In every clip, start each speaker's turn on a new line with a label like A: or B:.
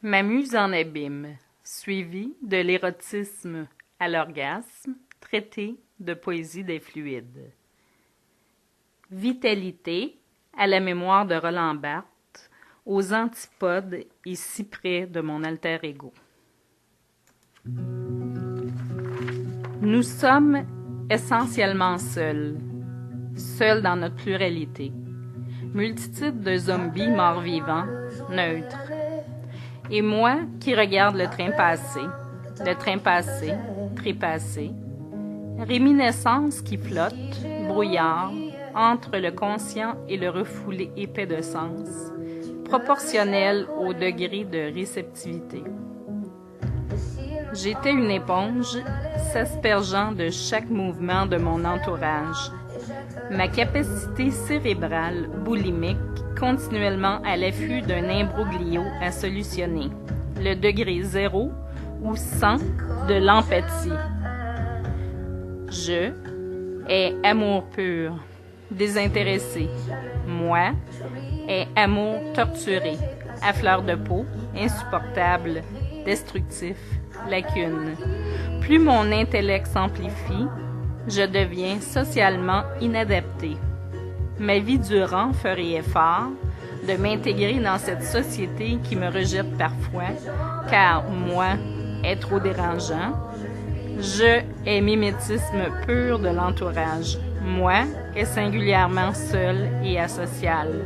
A: Ma muse en abîme, suivie de l'érotisme à l'orgasme, traité de poésie des fluides. Vitalité à la mémoire de Roland Barthes, aux antipodes et si près de mon alter ego. Nous sommes essentiellement seuls, seuls dans notre pluralité, multitude de zombies morts-vivants, neutres. Et moi qui regarde le train passé, trépassé, réminiscence qui flotte, brouillard, entre le conscient et le refoulé épais de sens, proportionnel au degré de réceptivité. J'étais une éponge s'aspergeant de chaque mouvement de mon entourage. Ma capacité cérébrale boulimique continuellement à l'affût d'un imbroglio à solutionner. Le degré 0 ou 100 de l'empathie. Je est amour pur, désintéressé. Moi est amour torturé, à fleur de peau, insupportable, destructif, lacune. Plus mon intellect s'amplifie, je deviens socialement inadapté. Ma vie durant ferai effort de m'intégrer dans cette société qui me rejette parfois, car moi est trop dérangeant. Je est mimétisme pur de l'entourage. Moi est singulièrement seul et asocial.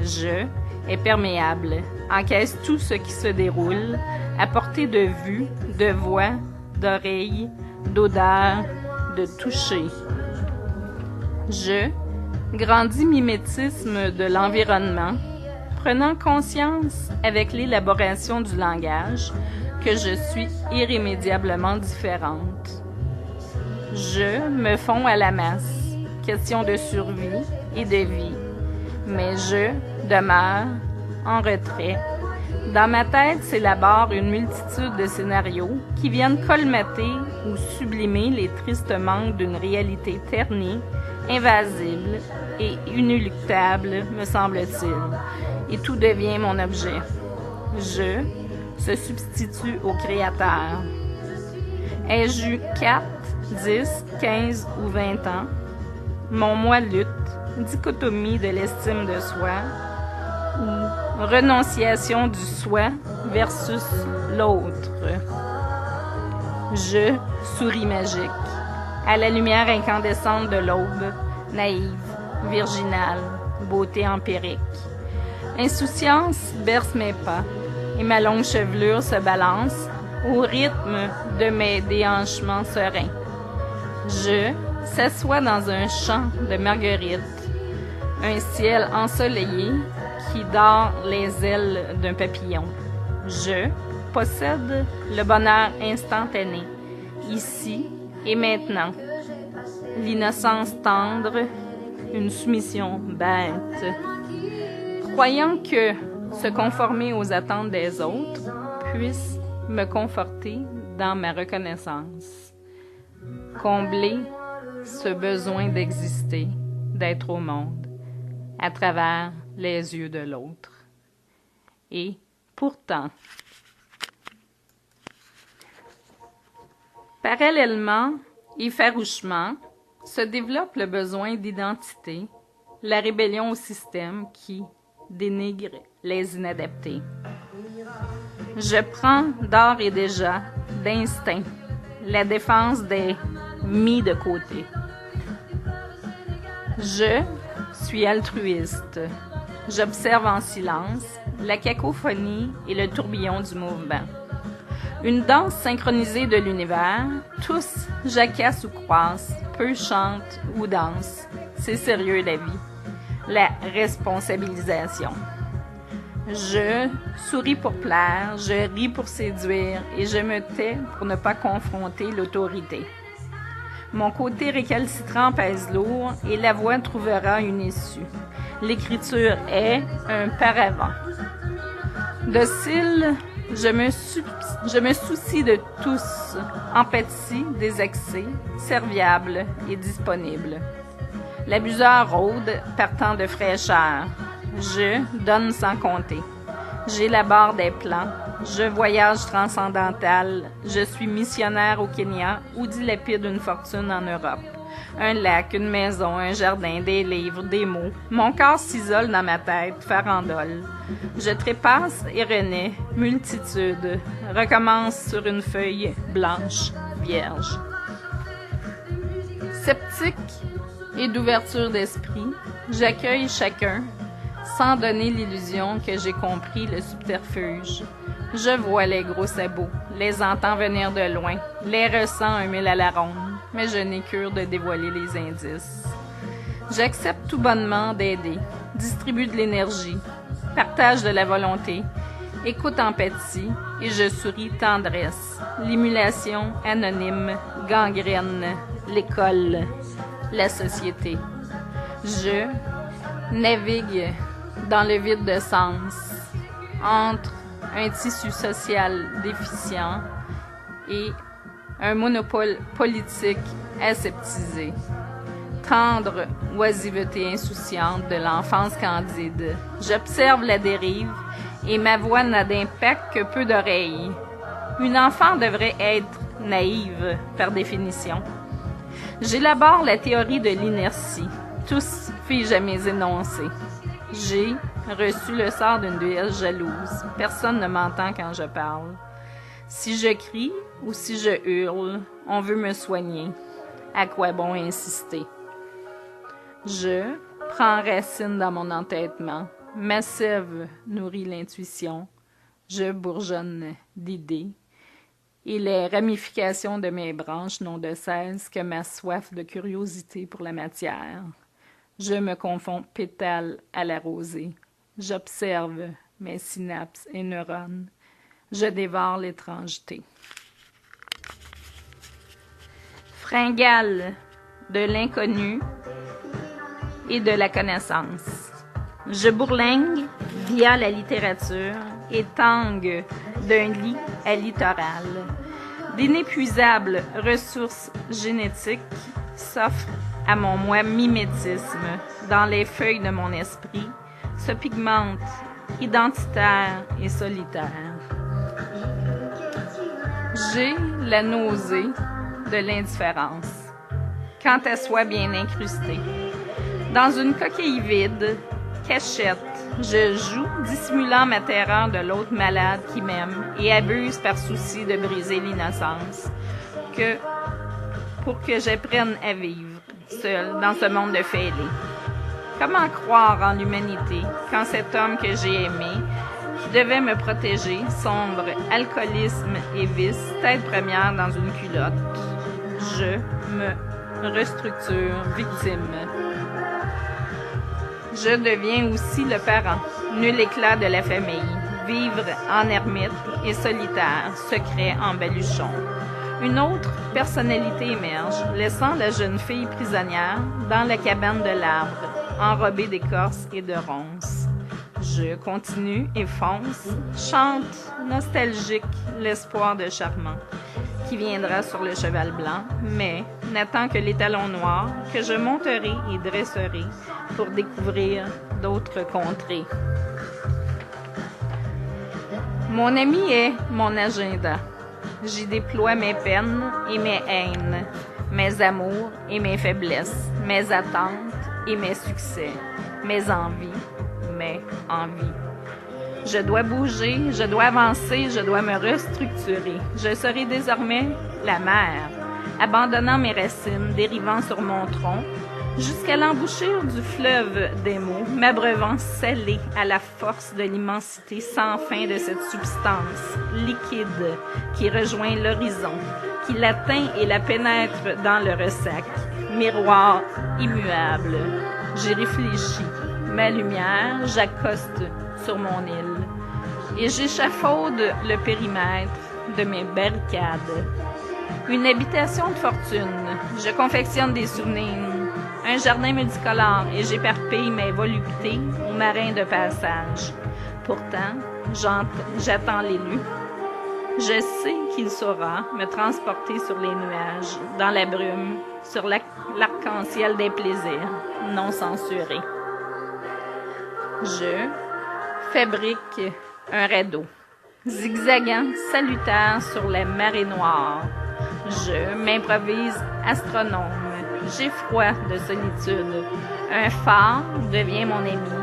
A: Je est perméable, encaisse tout ce qui se déroule, à portée de vue, de voix, d'oreille, d'odeur, de toucher. Je grandis mimétisme de l'environnement, prenant conscience avec l'élaboration du langage que je suis irrémédiablement différente. Je me fonds à la masse, question de survie et de vie, mais je demeure en retrait. Dans ma tête s'élabore une multitude de scénarios qui viennent colmater ou sublimer les tristes manques d'une réalité ternie, invasible et inéluctable, me semble-t-il, et tout devient mon objet. Je se substitue au Créateur. Ai-je eu 4, 10, 15 ou 20 ans? Mon moi lutte, dichotomie de l'estime de soi, ou renonciation du soi versus l'autre. Je, souris magique, à la lumière incandescente de l'aube, naïve, virginale, beauté empirique. Insouciance berce mes pas, et ma longue chevelure se balance au rythme de mes déhanchements sereins. Je s'assois dans un champ de marguerites, un ciel ensoleillé qui dore les ailes d'un papillon. Je possède le bonheur instantané, ici et maintenant. L'innocence tendre, une soumission bête. Croyant que se conformer aux attentes des autres puisse me conforter dans ma reconnaissance. Combler ce besoin d'exister, d'être au monde, à travers les yeux de l'autre. Et pourtant, parallèlement et farouchement, se développe le besoin d'identité, la rébellion au système qui dénigre les inadaptés. Je prends d'ores et déjà, d'instinct, la défense des mis de côté. Je suis altruiste. J'observe en silence la cacophonie et le tourbillon du mouvement. Une danse synchronisée de l'univers, tous jacassent ou croissent, peu chantent ou dansent. C'est sérieux la vie. La responsabilisation. Je souris pour plaire, je ris pour séduire et je me tais pour ne pas confronter l'autorité. Mon côté récalcitrant pèse lourd et la voix trouvera une issue. L'écriture est un paravent. Docile, je me soucie de tous, empathie, désaxé, serviable et disponible. L'abuseur rôde, partant de fraîcheur. Je donne sans compter. J'élabore des plans. Je voyage transcendantal. Je suis missionnaire au Kenya ou dilapide une fortune en Europe. Un lac, une maison, un jardin, des livres, des mots. Mon corps s'isole dans ma tête, farandole. Je trépasse et renais, multitude. Recommence sur une feuille blanche, vierge. Sceptique et d'ouverture d'esprit, j'accueille chacun sans donner l'illusion que j'ai compris le subterfuge. Je vois les gros sabots, les entends venir de loin, les ressens un mille à la ronde, mais je n'ai cure de dévoiler les indices. J'accepte tout bonnement d'aider, distribue de l'énergie, partage de la volonté, écoute empathie et je souris tendresse. L'émulation anonyme gangrène l'école, la société. Je navigue dans le vide de sens, entre un tissu social déficient et un monopole politique aseptisé. Tendre oisiveté insouciante de l'enfance candide. J'observe la dérive et ma voix n'a d'impact que peu d'oreilles. Une enfant devrait être naïve, par définition. J'élabore la théorie de l'inertie. Tous figent à mes énoncés. J'ai reçu le sort d'une déesse jalouse. Personne ne m'entend quand je parle. Si je crie ou si je hurle, on veut me soigner. À quoi bon insister? Je prends racine dans mon entêtement. Ma sève nourrit l'intuition. Je bourgeonne d'idées. Et les ramifications de mes branches n'ont de cesse que ma soif de curiosité pour la matière. Je me confonds pétale à la rosée. J'observe mes synapses et neurones. Je dévore l'étrangeté. Fringale de l'inconnu et de la connaissance. Je bourlingue via la littérature et tangue d'un lit à littoral. D'inépuisables ressources génétiques s'offrent à mon moi mimétisme. Dans les feuilles de mon esprit se pigmente, identitaire et solitaire. J'ai la nausée de l'indifférence, quand elle soit bien incrustée. Dans une coquille vide, cachette, je joue, dissimulant ma terreur de l'autre malade qui m'aime et abuse par souci de briser l'innocence, pour que j'apprenne à vivre, seule, dans ce monde de fêlés. Comment croire en l'humanité quand cet homme que j'ai aimé, qui devait me protéger, sombre, alcoolisme et vice, tête première dans une culotte? Je me restructure, victime. Je deviens aussi le parent, nul éclat de la famille, vivre en ermite et solitaire, secret en baluchon. Une autre personnalité émerge, laissant la jeune fille prisonnière dans la cabane de l'arbre, enrobée d'écorce et de ronces. Je continue et fonce, chante, nostalgique, l'espoir de Charmant, qui viendra sur le cheval blanc, mais n'attend que les talons noirs que je monterai et dresserai pour découvrir d'autres contrées. Mon ami est mon agenda. J'y déploie mes peines et mes haines, mes amours et mes faiblesses, mes attentes et mes succès, mes envies, mes envies. Je dois bouger, je dois avancer, je dois me restructurer. Je serai désormais la mer, abandonnant mes racines, dérivant sur mon tronc, jusqu'à l'embouchure du fleuve des mots, m'abreuvant salé à la force de l'immensité sans fin de cette substance liquide qui rejoint l'horizon, qui l'atteint et la pénètre dans le ressac, miroir immuable. J'y réfléchis, ma lumière, j'accoste sur mon île, et j'échafaude le périmètre de mes barricades. Une habitation de fortune, je confectionne des souvenirs, un jardin multicolore et j'éparpille mes voluptés aux marins de passage. Pourtant, j'attends l'élu. Je sais qu'il saura me transporter sur les nuages, dans la brume, sur l'arc-en-ciel des plaisirs, non censurés. Je fabrique Un radeau, zigzagant, salutaire sur les marées noires. Je m'improvise astronome, j'ai froid de solitude. Un phare devient mon ami.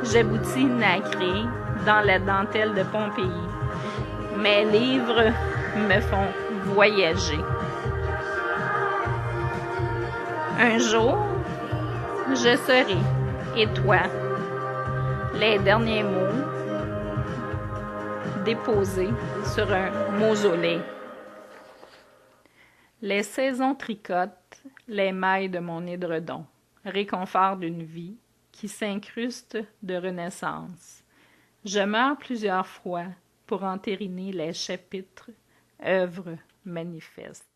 A: J'aboutis nacré dans la dentelle de Pompéi. Mes livres me font voyager. Un jour, je serai, et toi, les derniers mots déposés sur un mausolée. Les saisons tricotent les mailles de mon édredon, réconfort d'une vie qui s'incruste de renaissance. Je meurs plusieurs fois pour entériner les chapitres, œuvres manifestes.